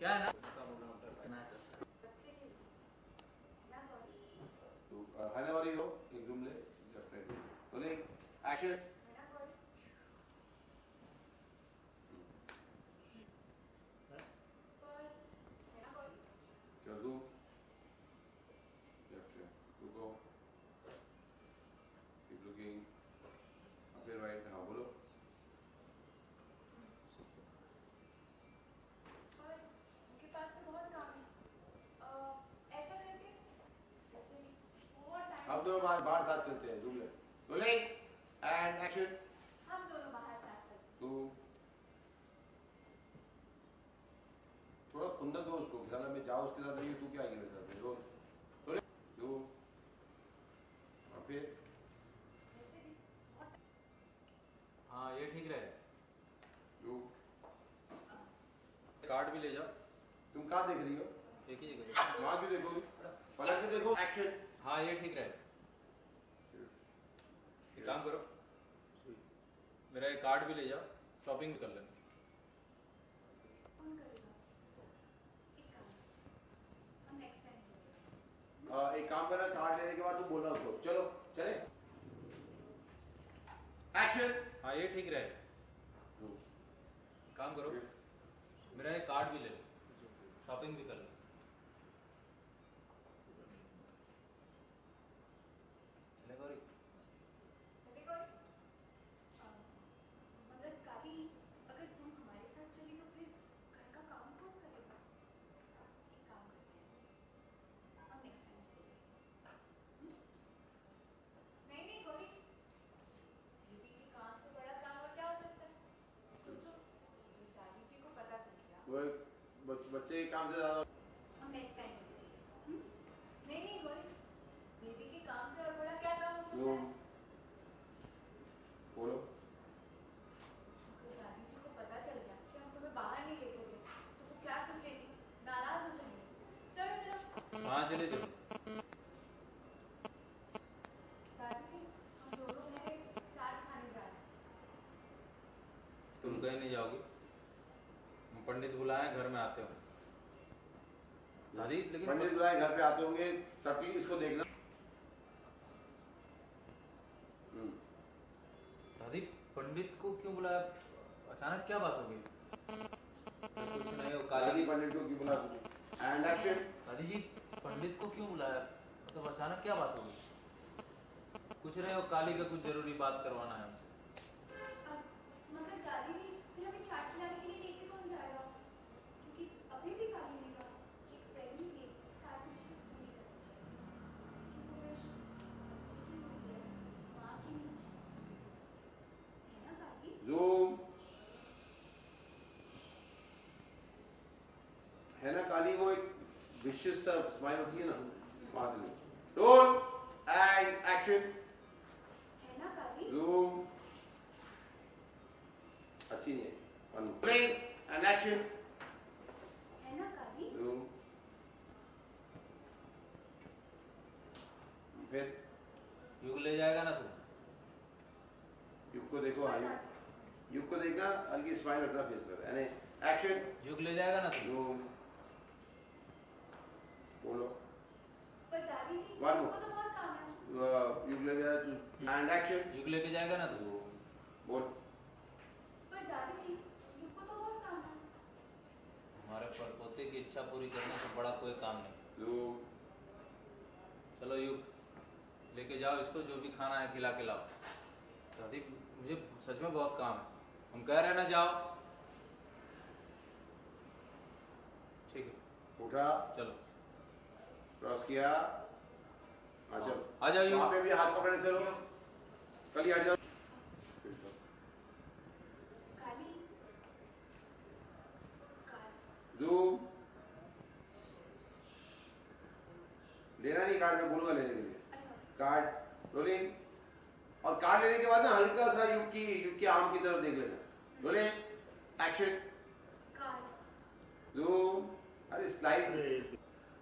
क्या है ना हने वाली हो एक जूम ले बोले एक्शन कर दूं रुको कीप लुकिंग फिर राइट हाँ बोलो हम दोनों बाहर साथ चलते हैं जूम ले बोले एंड एक्शन हम दोनों बाहर साथ चलते हैं। तू थोड़ा खुंदक दो उसको ख्याल में जाओ उसके साथ रहिए तू क्या आएगी मेरे साथ रोज बोले तू और फिर हाँ ये ठीक रहे तू कार्ड भी ले जाओ तुम कहाँ देख रही हो एक ही जगह वहाँ क्यों देखोगी पलट के देखो एक्शन हाँ ये ठीक रहे एक काम करो मेरा एक कार्ड भी ले जाओ शॉपिंग कर लेना कौन करेगा? एक काम हम नेक्स्ट टाइम चलेंगे। एक काम करना कार्ड लेने के बाद तुम बोलना उसको चलो चले एक्शन हाँ ये ठीक रहे काम करो मेरा एक कार्ड भी ले लो शॉपिंग भी कर लो चलेगा और चलेगा और? मगर काली अगर तुम हमारे साथ चली तो फिर घर का काम कौन करेगा? एक काम करते हैं हम नेक्स्ट टाइम चले जाएंगे। नहीं नहीं गौरी दीदी के काम से बड़ा काम और क्या हो सकता है? सोचो दादी जी को पता चल गया वो बच्चे के काम से ज्यादा हम नेक्स्ट टाइम चले जाएंगे। नहीं नहीं गौरी दीदी के काम से और बड़ा क्या काम हो सकता है? बोलो अगर दादी जी को पता चल गया कि हम तुम्हें बाहर नहीं लेके गए तो वो क्या सोचेगी? नाराज हो जाएंगे। चलो चलो हाँ चले जाओ दादी जी हम दोनों हैं चाट खाने जा रहे हैं। तुम कहीं नहीं जाओगी हम पंडित बुलाए घर में आते हो दादी लेकिन पंडित बुलाए घर पे आते होंगे सबकी इसको देखना दादी पंडित को क्यों बुलाया अचानक क्या बात हो गई कुछ नहीं हो दादी काली पंडित को क्यों बुला सकते एंड एक्शन दादी जी पंडित को क्यों बुलाया मतलब अचानक क्या बात हो गई कुछ नहीं हो काली का कुछ जरूरी बात करवाना है हमसे मगर दादी जी फिर हमें चाट खिलाने के लिए लेके कौन जाएगा? क्योंकि अभी भी काली ने कहा कि पहली के साथ विशेष पूरी करनी चाहिए। कि वो विश बच्चे की होती है, माँ की नहीं। है ना काली? जूम है ना काली वो एक विशेष स्माइल होती है ना वहां से रोल एंड एक्शन है ना काली? जूम अच्छी नहीं है वन प्लेन एंड एक्शन है ना काली? जूम फिर युग ले जाएगा ना तू युग को देखो हाँ युग को देखना हल्की स्माइल रखना फेस पर यानी एक्शन युग ले जाएगा ना तू जूम बोलो पर दादी जी One को more. तो बहुत काम है। युग ले गया एंड एक्शन युग लेके जाएगा ना तू बोल पर दादी जी युग को तो बहुत काम है। हमारे परपोते की इच्छा पूरी करने से बड़ा कोई काम नहीं जूम चलो युग लेके जाओ इसको जो भी खाना है खिला के लाओ दादी मुझे सच में बहुत काम है हम कह रहे हैं ना जाओ ठीक है उठा चलो क्रॉस किया अच्छा आ जाओ युग वहां पे भी हाथ पकड़े से लो कल ही हट जाओ काली जूम लेना नहीं कार्ड में बोलूंगा लेने के लिए अच्छा कार्ड रोलिंग और कार्ड लेने के बाद ना हल्का सा युग की आर्म की तरफ देख लेना रोलिंग एक्शन कार्ड जूम अरे slide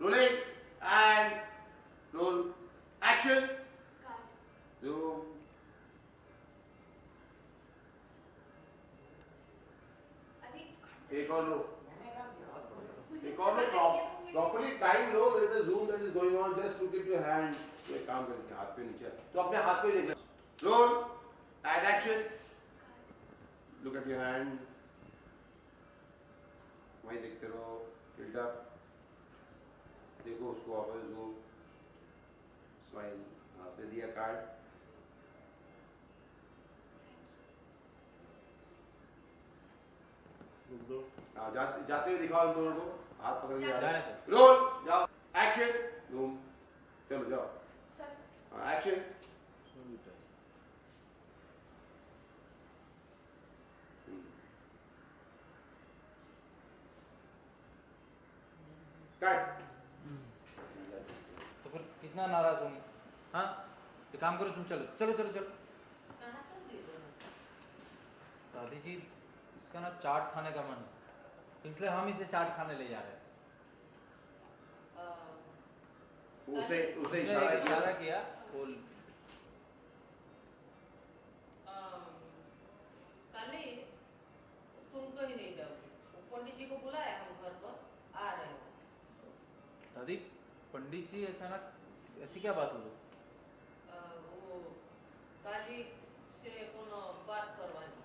rolling and roll action card zoom अरे एक और लो मुझे मुझे एक और पता नहीं है, तो प्रॉपर्ली टाइम लो, there is zoom that is going on, just look at your hand. तो एक काम करके हाथ पे नीचे, तो अपने हाथ पे देख ले। Roll and action, look at your hand, वहीं देखते रहो, टिल्ट अप, देखो उसको वापस जूम, स्माइल, हाथ से दिया कार्ड। हाँ, जाते हुए दिखाओ इन दोनों को, हाथ पकड़ के जाने से। रोल, जाओ, एक्शन, जूम, चलो जाओ, सर एक्शन। कट। तो फिर कितना नाराज होंगे? हाँ, एक काम करो, तुम चलो चलो चलो चलो। कहाँ चल रही हो? दादी जी, इसका ना चाट खाने का मन है, तो इसलिए हम इसे चाट खाने ले जा रहे हैं। उसे उसे उसने इशारा एक किया। इशारा किया, वो काली, तुम कहीं नहीं जाओगे। वो पंडित जी को बुलाया हम घर पर, आ रहे हो। दादी, पंडित जी ऐसा ना, ऐसी क्या बात हो गई? वो काली से कोनो बात करवानी।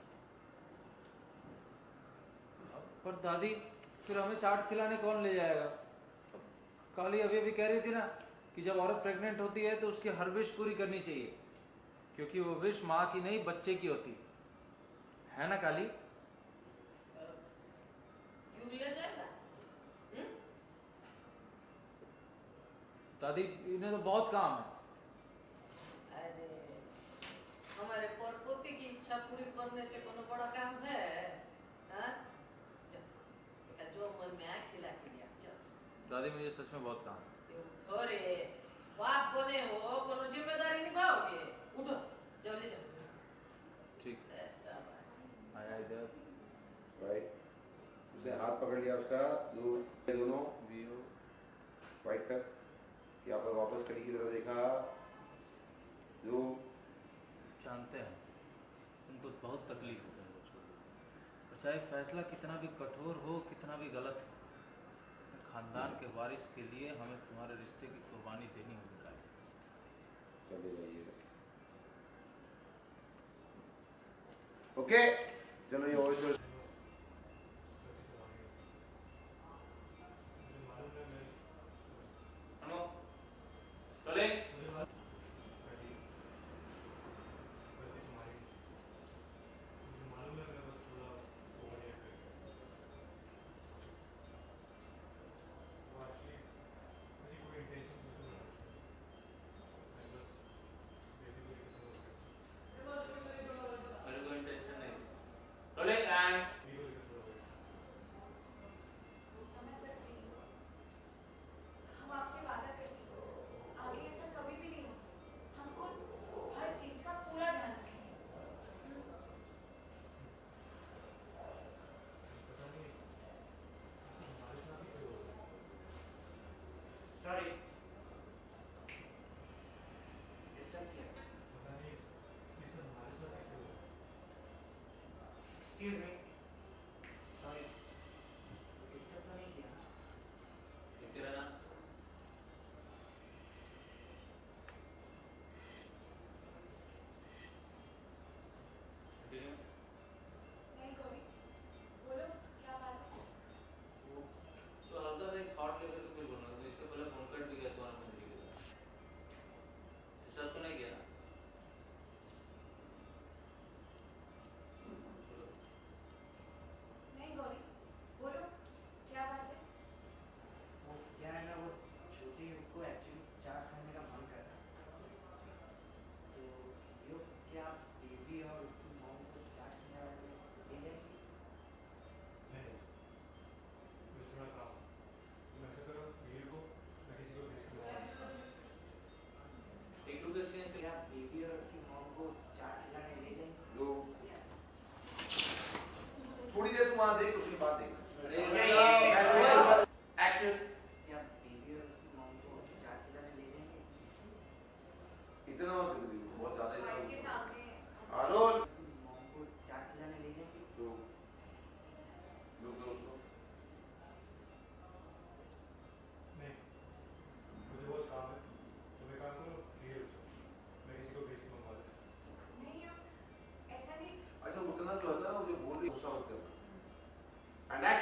पर दादी, फिर हमें चाट खिलाने कौन ले जाएगा? काली अभी अभी कह रही थी ना कि जब औरत प्रेग्नेंट होती है तो उसकी हर विश पूरी करनी चाहिए, क्योंकि वो विश माँ की नहीं बच्चे की होती है ना काली? क्यों ले जाएगा? दादी, इन्हें तो बहुत काम है। अरे, हमारे परपोती की इच्छा पूरी करने से कोनो बड़ा काम है? हाँ? चल, जो मन में आए खिला के लिया, चल। दादी, मुझे सच में बहुत काम है। अरे, बाप बने हो, कोनो जिम्मेदारी निभाओगे। उठो, जल्दी चलो। ठीक, ऐसा बस। आया इधर। राइट, उसने हाथ पकड़ लिया उसका, दोनों वाइट कर, यहाँ पर वापस कली की तरफ देखा, जो जानते हैं उनको बहुत तकलीफ होता है बच्चों को, और चाहे फैसला कितना भी कठोर हो, कितना भी गलत हो, खानदान के वारिस के लिए हमें तुम्हारे रिश्ते की कुर्बानी देनी होगी काली। चले जाइए। ओके, चलो ये वॉइस चले। मेरे को इंटेंशन नहीं। चले एंड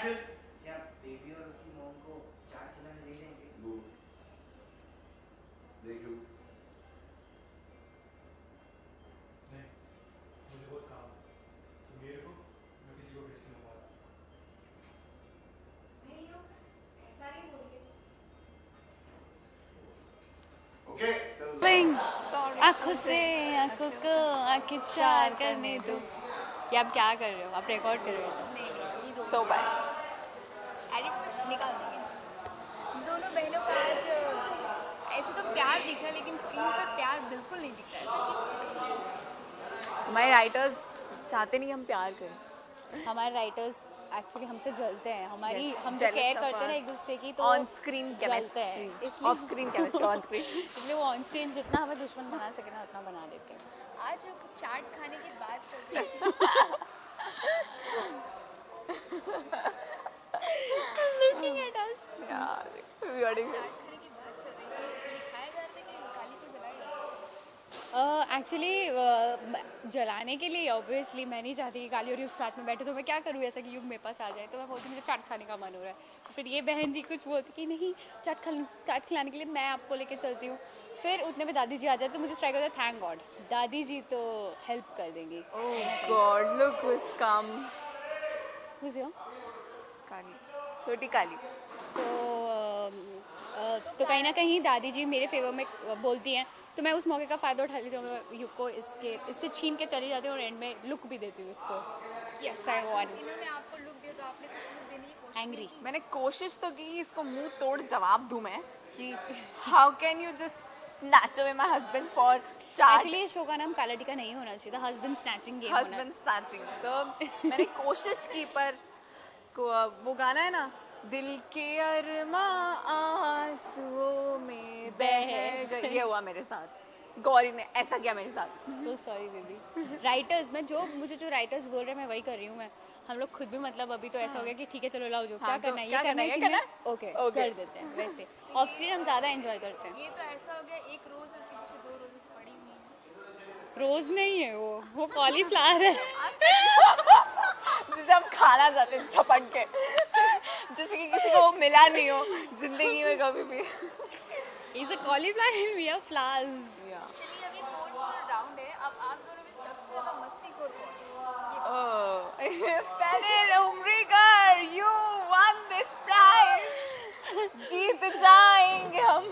एक्शन। क्या बेबी और उसकी मॉम को चाट खिलाने ले जाएंगे? देखियो नहीं, मुझे बहुत काम है। तो मेरे को मैं किसी को भेज के मंगवा नहीं हो ऐसा नहीं बोल के ओके चलो आंखों से आंखों को आंखें चार करने दो। ये आप क्या कर रहे हो? आप रिकॉर्ड कर रहे हो? नहीं अभी सो बैड। एडिट में निकाल देंगे। दोनों बहनों का आज ऐसे तो प्यार दिख रहा है लेकिन स्क्रीन पर प्यार बिल्कुल नहीं दिखता है। ऐसा क्यों? हमारे राइटर्स चाहते नहीं हम प्यार करें। हमारे राइटर्स एक्चुअली हमसे जलते हैं। हमारी हम जो केयर करते हैं ना एक दूसरे की तो ऑन स्क्रीन जलते हैं। Chemistry, of screen chemistry, on screen. इसलिए वो ऑन स्क्रीन जितना हमें दुश्मन बना सके ना उतना बना देते हैं। आज चाट खाने की बात चल रही है। Looking at us. यार we are doing- चाट खाने की बात चल रही थी। दिखाया जा रहा था कि काली को जलाएगा। एक्चुअली जलाने के लिए ऑब्वियसली मैं नहीं चाहती कि काली और युग साथ में बैठे तो मैं क्या करूँ ऐसा कि युग मेरे पास आ जाए। तो मैं बोलती मुझे चाट खाने का मन हो रहा है। फिर ये बहन जी कुछ बोलती कि नहीं चाट खिलाने के लिए मैं आपको लेके चलती हूँ। फिर उतने में दादी जी आ जाते तो मुझे स्ट्राइक होता है थैंक गॉड दादी जी तो हेल्प कर देंगी। Oh God, look who's come. Who's here? काली, छोटी काली। तो कहीं ना कहीं दादी जी मेरे फेवर में बोलती हैं तो मैं उस मौके का फ़ायदा उठा लेती हूँ। मैं युग को इससे छीन के चली जाती हूँ और एंड में लुक भी देती हूँ इसको। यस आई वांट इन्होंने आपको लुक दिया तो आपने कुछ लुक देने की कोशिश नहीं एंग्री। की। मैंने कोशिश तो की इसको मुंह तोड़ जवाब दूं मैं कि how can you just snatch away my husband for chaat. Actually इस शो का नाम काला टीका नहीं होना चाहिए था हस्बैंड स्नैचिंग गेम होना। Husband snatching. तो मैंने कोशिश की पर वो गाना है ना दिल के अरमा आंसुओं में बह गए, ये हुआ मेरे साथ। गौरी ने ऐसा किया मेरे साथ। So sorry baby. राइटर्स मैं मुझे जो राइटर्स बोल रहे हैं मैं वही कर रही हूँ। मैं हम लोग खुद भी मतलब अभी तो ऐसा हो गया कि ठीक है चलो लाओ जो क्या हाँ, करना है क्या करना है, ये इसी में? करना है? Okay Okay. कर देते हैं। वैसे ऑफ स्क्रीन हम ज़्यादा एंजॉय करते हैं। ये तो ऐसा हो गया एक रोज है उसके पीछे 2 रोजेस पड़ी हुई हैं। रोज नहीं है वो कॉलीफ्लावर है। जिसे हम खाना चाहते हैं छपक के, जैसे कि किसी को वो मिला नहीं हो जिंदगी में कभी भी। Is a cauliflower and we are flowers. चलिए अभी 4 राउंड है। अब आप दोनों में सबसे ज्यादा मस्तीखोर कौन है? ये Fennel Umrigar, you won this prize. जीत जाएंगे हम।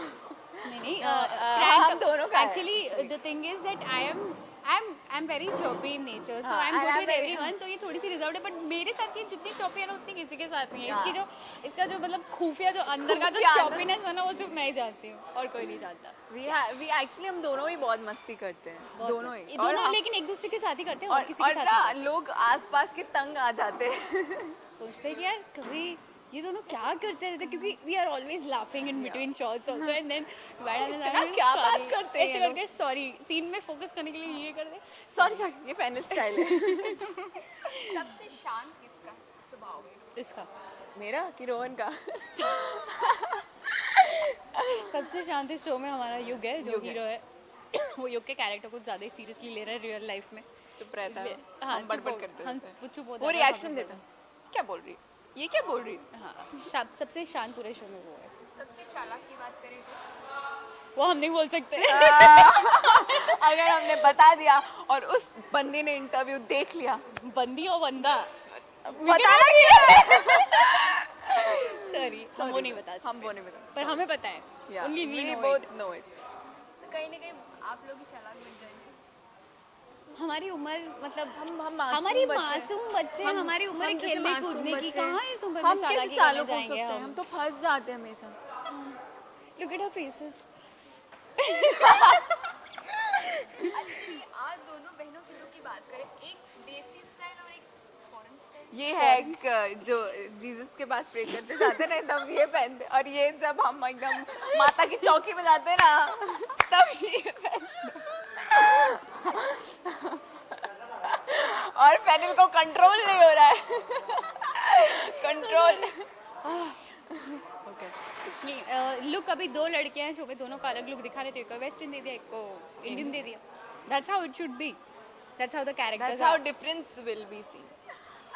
नहीं हम दोनों का है। Actually the thing is that I am very choppy in nature so हाँ, I am and good I'm with very- everyone. तो ये थोड़ी सी रिजर्व्ड है बट मेरे साथ ये जितनी चॉपी है ना उतनी किसी के साथ नहीं है। इसका जो मतलब खुफिया जो अंदर का जो खुफिया अंदर। चॉपीनेस है ना वो सिर्फ मैं ही जानती हूँ और कोई नहीं जानता। We एक्चुअली हम दोनों ही बहुत मस्ती करते हैं, दोनों ही। दोनों लेकिन एक दूसरे के साथ ही करते हैं और किसी और के साथ ना नहीं। लोग आसपास के तंग आ जाते हैं। सोचते हैं कि यार कभी ये दोनों क्या करते रहते हैं क्योंकि we are always laughing in between shots also and then इतना क्या बात करते हैं ये ऐसे लोग? करके सॉरी सीन में फोकस करने के लिए ये करते हैं। सॉरी ये फैनल स्टाइल है। सबसे शांत किसका स्वभाव है? इसका मेरा कि रोहन का? सबसे शांति शो में हमारा युग है जो युग है। हीरो है। वो युग के कैरेक्टर को ज्यादा सीरियसली ले रहा है रियल लाइफ में। चुप रहता है, इसलिए- हाँ, हम बड़बड़ चुप हो- करते हम रहते हैं। चुप होते वो हैं, रिएक्शन हम देता है, क्या बोल रही है, ये क्या बोल रही है? हाँ सबसे शांत पूरे शो में वो है। सबसे चालाक की बात करें तो वो हम नहीं बोल सकते। अगर हमने बता दिया और उस बंदी ने इंटरव्यू देख लिया, बंदी और बंदा बताना क्या है? सॉरी हम वो नहीं बता सकते हम वो नहीं बता, पर हमें पता है। Yeah, Only we we know both it. know it. तो कहीं ना कहीं आप लोग ही चालाक लग जाएंगे। हमारी उम्र मतलब हम हमारी बच्चे हैं। मासूम बच्चे हम- हमारी उम्र हम जैसे खेलने मासूम कूदने की बच्चे हैं। कहाँ इस उम्र हम में कैसे चालाकी चालू करने हो जाएंगे सकते हैं? हम तो फंस जाते हैं हमेशा। Look at our faces. अच्छा चलिए आज दोनों बहनों की लुक की बात करें। एक देसी स्टाइल और एक फॉरेन स्टाइल। ये है एक जो जीसस के पास प्रे करते जाते ना तब ये पहनते, और ये जब हम एकदम माता की चौकी में जाते ना तब ये पहनते। और फैनल को कंट्रोल नहीं हो रहा है। कंट्रोल लुक अभी 2 लड़कियां हैं शो में दोनों का अलग लुक दिखा रहे थे। एक को वेस्टर्न दे दिया एक को इंडियन दे दिया। That's how it should be. That's how the characters That's how difference will be seen.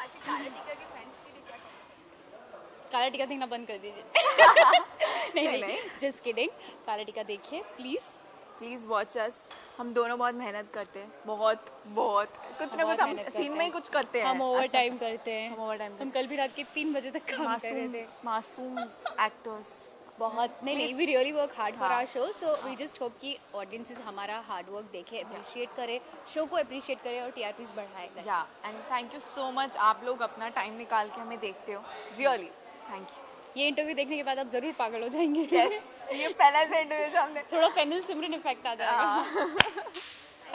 अच्छा काला टीका के फैंस के लिए क्या कहना चाहिए? काला टीका देखना बंद कर दीजिए। नहीं नहीं, जस्ट किडिंग। काला टीका देखिए प्लीज वॉच अस। हम दोनों बहुत मेहनत करते हैं, बहुत कुछ ना कुछ हम सीन में ही कुछ करते हैं। हम ओवर टाइम करते हैं। हम कल भी रात के 3 बजे तक काम कर रहे थे। मासूम एक्टर्स बहुत नहीं, we really work hard for our show, so we just hope कि ऑडियंसेस हमारा हार्ड वर्क देखे, अप्रिशिएट करे, शो को अप्रिशिएट करे और टीआरपीस बढ़ाए। या and thank you so much, आप लोग अपना टाइम निकाल के हमें देखते हो, रियली थैंक यू। ये इंटरव्यू देखने के बाद आप जरूर पागल हो जाएंगे। ये पहला से इंटरव्यू हमने थोड़ा फेनिल सिमरन इफेक्ट आ जाएगा।